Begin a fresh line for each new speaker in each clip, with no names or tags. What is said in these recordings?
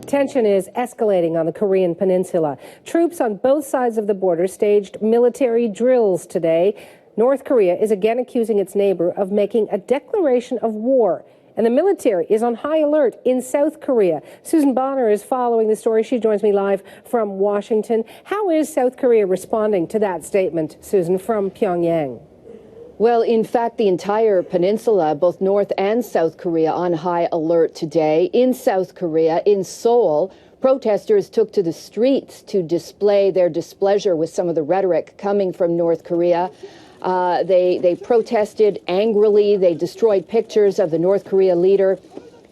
Tension is escalating on the Korean Peninsula. Troops on both sides of the border staged military drills today. North Korea is again accusing its neighbor of making a declaration of war. And the military is on high alert in South Korea. Susan Bonner is following the story. She joins me live from Washington. How is South Korea responding to that statement, Susan, from Pyongyang?
Well, in fact, the entire peninsula, both North and South Korea, on high alert today. In South Korea, in Seoul, protesters took to the streets to display their displeasure with some of the rhetoric coming from North Korea. They protested angrily. They destroyed pictures of the North Korea leader,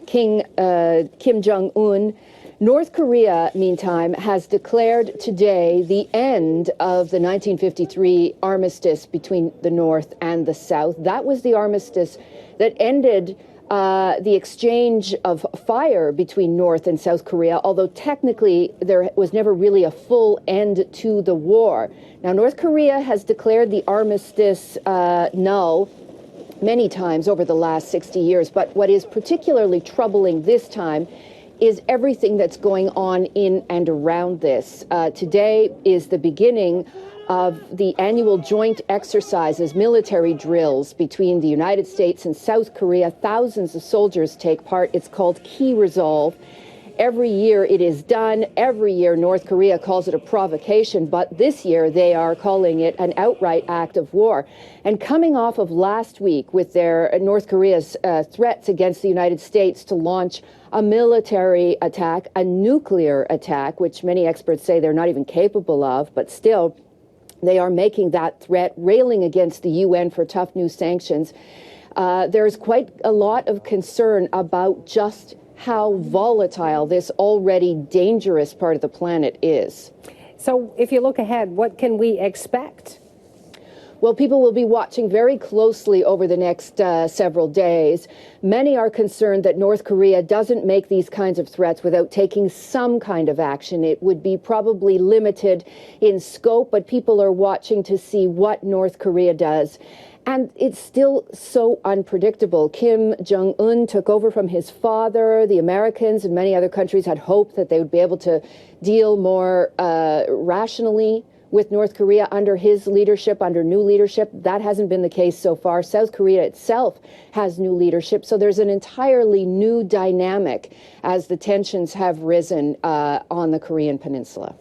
Kim Jong-un. North Korea, meantime, has declared today the end of the 1953 armistice between the North and the South. That was the armistice that ended the exchange of fire between North and South Korea, although technically there was never really a full end to the war. Now, North Korea has declared the armistice null many times over the last 60 years, but what is particularly troubling this time is everything that's going on in and around this. Today is the beginning of the annual joint exercises, military drills between the United States and South Korea. Thousands of soldiers take part. It's called Key Resolve. Every year it is done. Every year North Korea calls it a provocation, but this year they are calling it an outright act of war. And coming off of last week with their North Korea's threats against the United States to launch a military attack, a nuclear attack, which many experts say they're not even capable of, but still they are making that threat, railing against the UN for tough new sanctions. There's quite a lot of concern about just how volatile this already dangerous part of the planet is.
So if you look ahead, what can we expect?
Well, people will be watching very closely over the next several days. Many are concerned that North Korea doesn't make these kinds of threats without taking some kind of action. It would be probably limited in scope, but people are watching to see what North Korea does. And it's still so unpredictable. Kim Jong-un took over from his father. The Americans and many other countries had hoped that they would be able to deal more rationally with North Korea under his leadership, under new leadership. That hasn't been the case so far. South Korea itself has new leadership. So there's an entirely new dynamic as the tensions have risen on the Korean Peninsula.